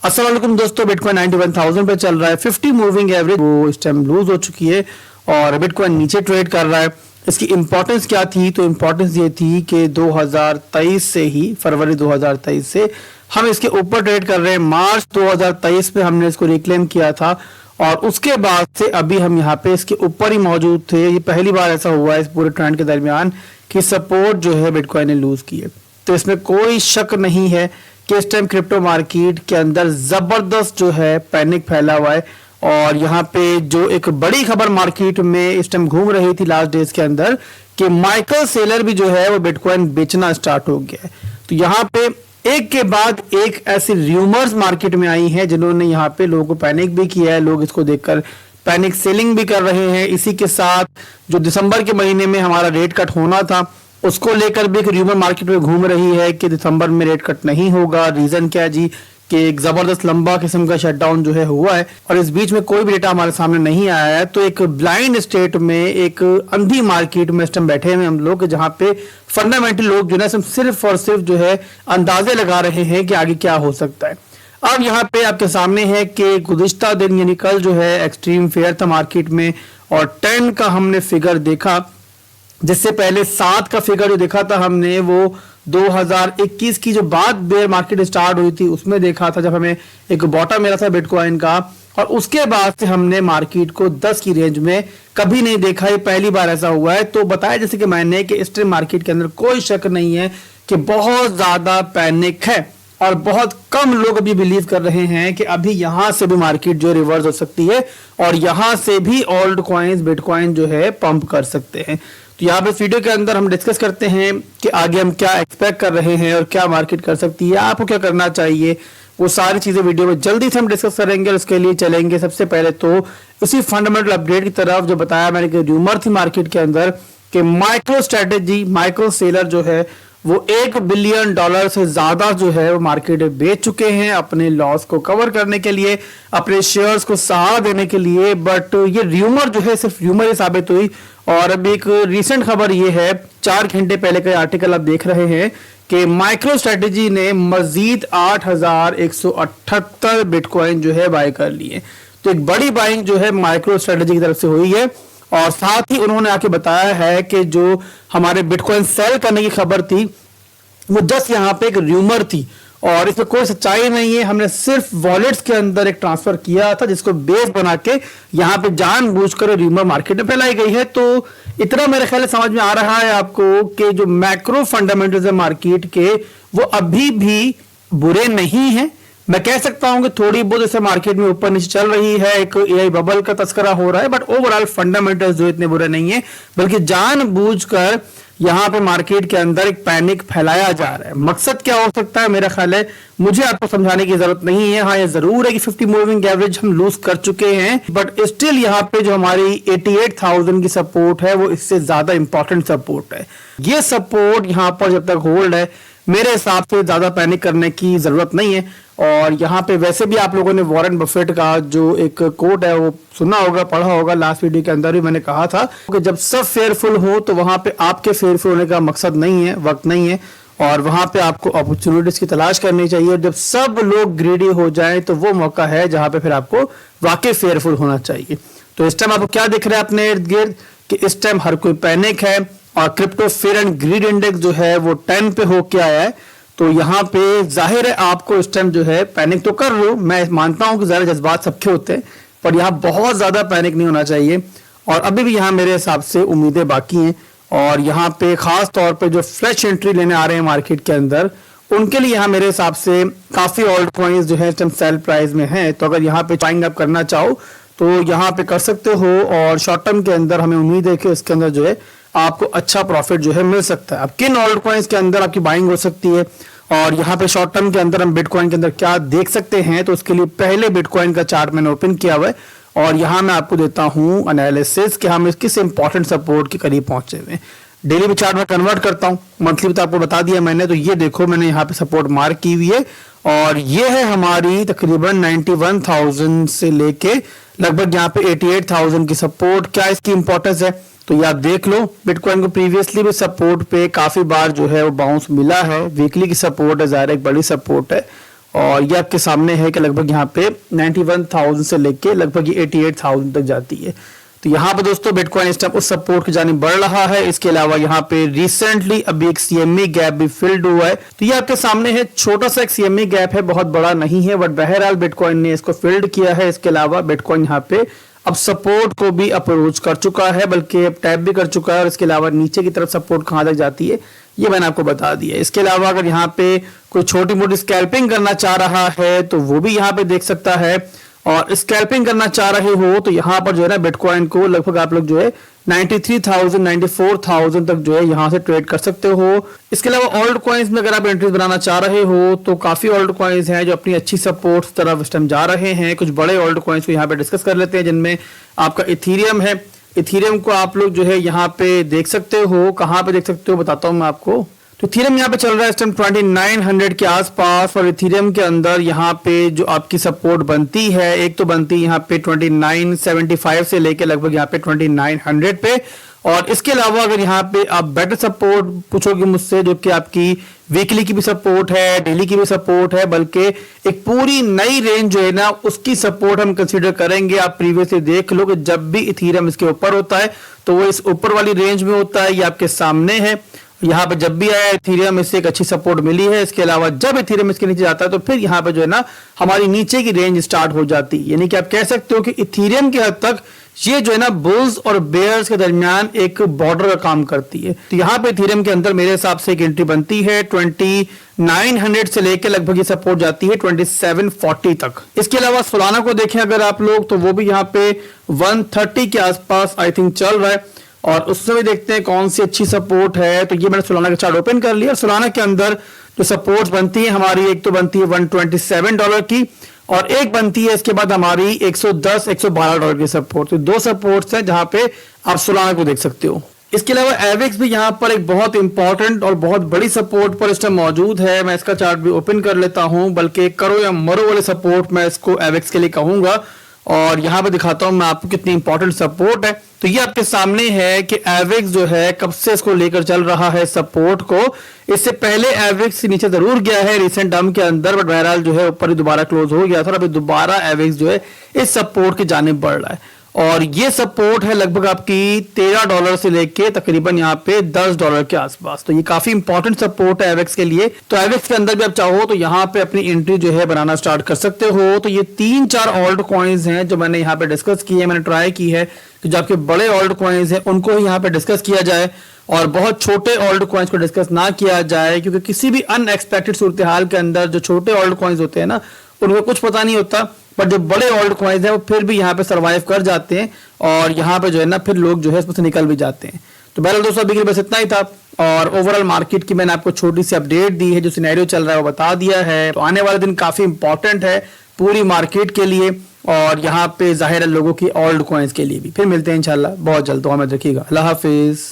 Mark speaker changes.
Speaker 1: अस्सलाम वालेकुम दोस्तों, बिटकॉइन 91,000 पे चल रहा है। 50 मूविंग एवरेज वो इस टाइम लूज हो चुकी है और बिटकॉइन नीचे ट्रेड कर रहा है। इसकी इंपॉर्टेंस क्या थी? तो इंपॉर्टेंस ये थी कि 2023 से ही, फरवरी 2023 से हम इसके ऊपर ट्रेड कर रहे हैं। मार्च 2023 में हमने इसको रिक्लेम किया था और उसके बाद से अभी हम यहाँ पे इसके ऊपर ही मौजूद थे। ये पहली बार ऐसा हुआ है इस पूरे ट्रेंड के दरमियान कि सपोर्ट जो है बिटकॉइन ने लूज की है। तो इसमें कोई शक नहीं है कि इस टाइम क्रिप्टो मार्केट के अंदर जबरदस्त जो है पैनिक फैला हुआ है। और यहाँ पे जो एक बड़ी खबर मार्केट में इस टाइम घूम रही थी लास्ट डेज के अंदर कि माइकल सेलर भी जो है वो बिटकॉइन बेचना स्टार्ट हो गया है। तो यहाँ पे एक के बाद एक ऐसी र्यूमर्स मार्केट में आई हैं जिन्होंने यहाँ पे लोगों को पैनिक भी किया है। लोग इसको देखकर पैनिक सेलिंग भी कर रहे हैं। इसी के साथ जो दिसंबर के महीने में हमारा रेट कट होना था उसको लेकर भी एक र्यूमर मार्केट में घूम रही है कि दिसंबर में रेट कट नहीं होगा। रीजन क्या है जी? कि एक जबरदस्त लंबा किस्म का शटडाउन जो है हुआ है और इस बीच में कोई भी डेटा हमारे सामने नहीं आया है। तो एक ब्लाइंड स्टेट में, एक अंधी मार्केट में इस टाइम बैठे हुए हम लोग, जहां पे फंडामेंटल लोग जो है सिर्फ और सिर्फ जो है अंदाजे लगा रहे हैं कि आगे क्या हो सकता है। अब यहाँ पे आपके सामने है कि गुज़िश्ता दिन यानी कल जो है एक्सट्रीम फेयर था मार्केट में और 10 का हमने फिगर देखा, जिससे पहले 7 का फिगर जो देखा था हमने वो 2021 की जो बाद बेयर मार्केट स्टार्ट हुई थी उसमें देखा था, जब हमें एक बॉटम मिला था बिटकॉइन का। और उसके बाद से हमने मार्केट को 10 की रेंज में कभी नहीं देखा, ये पहली बार ऐसा हुआ है। तो बताया जैसे कि मैंने कि इस टाइम मार्केट के अंदर कोई शक नहीं है कि बहुत ज्यादा पैनिक है और बहुत कम लोग अभी बिलीव कर रहे हैं कि अभी यहां से भी मार्केट जो रिवर्स हो सकती है और यहां से भी ओल्ड कॉइन्स बिटकॉइन जो है पंप कर सकते हैं। तो यहाँ पे इस वीडियो के अंदर हम डिस्कस करते हैं कि आगे हम क्या एक्सपेक्ट कर रहे हैं और क्या मार्केट कर सकती है, आपको क्या करना चाहिए, वो सारी चीजें वीडियो में जल्दी से हम डिस्कस करेंगे। और उसके लिए चलेंगे सबसे पहले तो इसी फंडामेंटल अपडेट की तरफ जो बताया मैंने कि र्यूमर थी मार्केट के अंदर कि माइक्रो स्ट्रेटेजी, माइकल सेलर जो है वो $1 बिलियन से ज्यादा जो है वो मार्केट में बेच चुके हैं अपने लॉस को कवर करने के लिए, अपने शेयर्स को सहारा देने के लिए। बट ये र्यूमर जो है सिर्फ र्यूमर ही साबित हुई। और अभी एक रिसेंट खबर ये है, 4 घंटे पहले का आर्टिकल आप देख रहे हैं कि माइक्रो स्ट्रेटेजी ने मजीद 8,178 बिटकॉइन जो है बाय कर लिए। तो एक बड़ी बाइंग जो है माइक्रो स्ट्रेटेजी की तरफ से हुई है। और साथ ही उन्होंने आके बताया है कि जो हमारे बिटकॉइन सेल करने की खबर थी वो जस्ट यहाँ पे एक र्यूमर थी और इसमें कोई सच्चाई नहीं है। हमने सिर्फ वॉलेट्स के अंदर एक ट्रांसफर किया था जिसको बेस बना के यहाँ पे जानबूझकर र्यूमर मार्केट में फैलाई गई है। तो इतना मेरे ख्याल समझ में आ रहा है आपको कि जो मैक्रो फंडामेंटल्स है मार्केट के वो अभी भी बुरे नहीं है। मैं कह सकता हूं कि थोड़ी बहुत ऐसे मार्केट में ऊपर नीचे चल रही है, एक एआई बबल का तस्करा हो रहा है, बट ओवरऑल फंडामेंटल्स जो इतने बुरे नहीं है, बल्कि जानबूझकर यहां पे मार्केट के अंदर एक पैनिक फैलाया जा रहा है। मकसद क्या हो सकता है मेरा ख्याल है मुझे आपको समझाने की जरूरत नहीं है। हाँ, ये जरूर है कि 50 मूविंग एवरेज हम लूज कर चुके हैं, बट स्टिल यहाँ पे जो हमारी 88,000 की सपोर्ट है वो इससे ज्यादा इंपॉर्टेंट सपोर्ट है। ये सपोर्ट यहाँ पर जब तक होल्ड है मेरे हिसाब से ज्यादा पैनिक करने की जरूरत नहीं है। और यहाँ पे वैसे भी आप लोगों ने वॉरेन बफेट का जो एक कोट है वो सुना होगा, पढ़ा होगा। लास्ट वीडियो के अंदर भी मैंने कहा था कि जब सब फेयरफुल हो तो वहां पे आपके फेयरफुल होने का मकसद नहीं है, वक्त नहीं है, और वहां पे आपको अपॉर्चुनिटीज की तलाश करनी चाहिए। और जब सब लोग ग्रीडी हो जाए तो वो मौका है जहां पे फिर आपको वाकई फेयरफुल होना चाहिए। तो इस टाइम आपको क्या दिख रहा है अपने इर्द गिर्द कि इस टाइम हर कोई पैनिक है और crypto fair and greed index जो है वो 10 पे होके आया है। तो यहाँ पे जाहिर है आपको इस टाइम जो है पैनिक तो कर रहे हो, मैं मानता हूं कि ज़्यादा जज्बात सबके होते हैं, पर यहाँ बहुत ज़्यादा पैनिक नहीं होना चाहिए। और अभी भी यहाँ मेरे हिसाब से उम्मीदें बाकी हैं। और यहाँ पे खास तौर पे जो फ्रेश एंट्री लेने आ रहे हैं मार्केट के अंदर उनके लिए यहाँ मेरे हिसाब से काफ़ी ओल्ड कॉइन्स जो है इस टाइम सेल प्राइस में है। तो अगर यहाँ पे बाइंग अप करना चाहो तो यहाँ पे कर सकते हो। और शॉर्ट टर्म के अंदर हमें उम्मीद है कि इसके अंदर जो है आपको अच्छा प्रॉफिट जो है मिल सकता है। अब किन ओल्ड कॉइन्स के अंदर आपकी बाइंग हो सकती है और यहाँ पे शॉर्ट टर्म के अंदर हम बिटकॉइन के अंदर क्या देख सकते हैं, तो उसके लिए पहले बिटकॉइन का चार्ट मैंने ओपन किया हुआ है और यहाँ मैं आपको देता हूँ एनालिसिस कि हम किस इंपॉर्टेंट सपोर्ट के करीब पहुंचे हुए हैं। डेली भी चार्ट में कन्वर्ट करता हूँ, मंथली भी तो आपको बता दिया मैंने। तो ये देखो मैंने यहाँ पे सपोर्ट मार्क की हुई है और ये है हमारी तकरीबन 91,000 से लेके लगभग यहाँ पे 88,000 की सपोर्ट। क्या इसकी इंपॉर्टेंस है तो ये आप देख लो। बिटकॉइन को प्रीवियसली भी सपोर्ट पे काफी बार जो है वो बाउंस मिला है। वीकली की सपोर्ट है, ज़ाहिर एक बड़ी सपोर्ट है और ये आपके सामने है कि लगभग यहाँ पे 91,000 से लेके लगभग ये 88,000 तक जाती है। तो यहाँ पे दोस्तों बिटकॉइन इस टाइम उस सपोर्ट की जानिब बढ़ रहा है। इसके अलावा यहाँ पे रिसेंटली अभी एक सीएमई गैप भी फिल्ड हुआ है। तो ये आपके सामने है, छोटा सा एक सीएमई गैप है, बहुत बड़ा नहीं है, बट बहरहाल बिटकॉइन ने इसको फिल्ड किया है। इसके अलावा बिटकॉइन यहाँ पे अब सपोर्ट को भी अप्रोच कर चुका है, बल्कि अब टैप भी कर चुका है। और इसके अलावा नीचे की तरफ सपोर्ट कहाँ तक जाती है ये मैंने आपको बता दिया। इसके अलावा अगर यहाँ पे कोई छोटी मोटी स्कैल्पिंग करना चाह रहा है तो वो भी यहाँ पे देख सकता है। और स्कैल्पिंग करना चाह रहे हो तो यहाँ पर जो है ना बिटकॉइन को लगभग आप लोग जो है 93,000 94,000 तक जो है यहाँ से ट्रेड कर सकते हो। इसके अलावा ओल्ड कॉइन्स में अगर आप एंट्रीज बनाना चाह रहे हो तो काफी ओल्ड कॉइन्स हैं जो अपनी अच्छी सपोर्ट तरफ इस टाइम जा रहे हैं। कुछ बड़े ओल्ड कॉइन्स को यहाँ पे डिस्कस कर लेते हैं, जिनमें आपका इथीरियम है। इथीरियम को आप लोग जो है यहाँ पे देख सकते हो, कहाँ पे देख सकते हो बताता हूँ मैं आपको। तो इथीरियम यहाँ पे चल रहा है इस टाइम 2900 के आसपास। और इथीरियम के अंदर यहाँ पे जो आपकी सपोर्ट बनती है, एक तो बनती है यहाँ पे 2975 से लेके लगभग यहाँ पे 2900 पे। और इसके अलावा अगर यहाँ पे आप बेटर सपोर्ट पूछोगे मुझसे, जो कि आपकी वीकली की भी सपोर्ट है, डेली की भी सपोर्ट है, बल्कि एक पूरी नई रेंज जो है ना उसकी सपोर्ट हम कंसीडर करेंगे। आप प्रीवियसली देख लो कि जब भी इथीरियम इसके ऊपर होता है तो वो इस ऊपर वाली रेंज में होता है, ये आपके सामने है। यहाँ पे जब भी आया इथीरियम इससे एक अच्छी सपोर्ट मिली है। इसके अलावा जब इथीरियम इसके नीचे जाता है तो फिर यहाँ पे जो है ना हमारी नीचे की रेंज स्टार्ट हो जाती है। यानी कि आप कह सकते हो कि इथीरियम के हद तक ये जो है ना बुल्स और बेयर्स के दरमियान एक बॉर्डर का काम करती है। तो यहाँ पे इथीरियम के अंदर मेरे हिसाब से एक एंट्री बनती है 2900 से लेकर लगभग ये सपोर्ट जाती है 2740 तक। इसके अलावा सोलाना को देखें अगर आप लोग तो वो भी यहाँ पे 130 के आसपास आई थिंक चल रहा है। और उससे भी देखते हैं कौन सी अच्छी सपोर्ट है। तो ये मैंने सोलाना का चार्ट ओपन कर लिया। सोलाना के अंदर जो सपोर्ट बनती है हमारी, एक तो बनती है $127 की और एक बनती है इसके बाद हमारी 110 $112 की सपोर्ट। तो दो सपोर्ट्स हैं जहां पे आप सोलाना को देख सकते हो। इसके अलावा एवेक्स भी यहाँ पर एक बहुत इंपॉर्टेंट और बहुत बड़ी सपोर्ट पर इस टाइम मौजूद है। मैं इसका चार्ट भी ओपन कर लेता हूं, बल्कि करो या मरो वाले सपोर्ट मैं इसको एवेक्स के लिए कहूंगा। और यहाँ पे दिखाता हूं मैं आपको कितनी इंपॉर्टेंट सपोर्ट है। तो ये आपके सामने है कि एवेक्स जो है कब से इसको लेकर चल रहा है सपोर्ट को। इससे पहले एवेक्स नीचे जरूर गया है रिसेंट टर्म के अंदर, बट बहरहाल जो है ऊपर ही दोबारा क्लोज हो गया था। अभी दोबारा एवेक्स जो है इस सपोर्ट की जानिब बढ़ रहा है। और ये सपोर्ट है लगभग आपकी $13 से लेके तकरीबन यहाँ पे $10 के आसपास। तो ये काफी इंपॉर्टेंट सपोर्ट है एवेक्स के लिए। तो एवेक्स के अंदर भी आप चाहो तो यहाँ पे अपनी एंट्री जो है बनाना स्टार्ट कर सकते हो। तो ये 3-4 ओल्ड कॉइन्स हैं जो मैंने यहाँ पे डिस्कस की है। मैंने ट्राई की है कि जो आपके बड़े ओल्ड कॉइन्स हैं उनको ही यहाँ पे डिस्कस किया जाए और बहुत छोटे ओल्ड कॉइन्स को डिस्कस ना किया जाए, क्योंकि किसी भी अनएक्सपेक्टेड सूरत हाल के अंदर जो छोटे ओल्ड कॉइन्स होते हैं ना उनको कुछ पता नहीं होता, पर जो बड़े ओल्ड कॉइन्स हैं वो फिर भी यहाँ पे सरवाइव कर जाते हैं और यहाँ पे जो है ना फिर लोग जो है इसमें से निकल भी जाते हैं। तो बहरहाल दोस्तों अभी के लिए बस इतना ही था और ओवरऑल मार्केट की मैंने आपको छोटी सी अपडेट दी है, जो सिनेरियो चल रहा है वो बता दिया है। तो आने वाला दिन काफी इंपॉर्टेंट है पूरी मार्केट के लिए और यहाँ पे जाहिर है लोगों की ओल्ड कॉइन्स के लिए भी। फिर मिलते हैं इंशाल्लाह बहुत जल्द। तो हमें रखिएगा। अल्लाह हाफिज।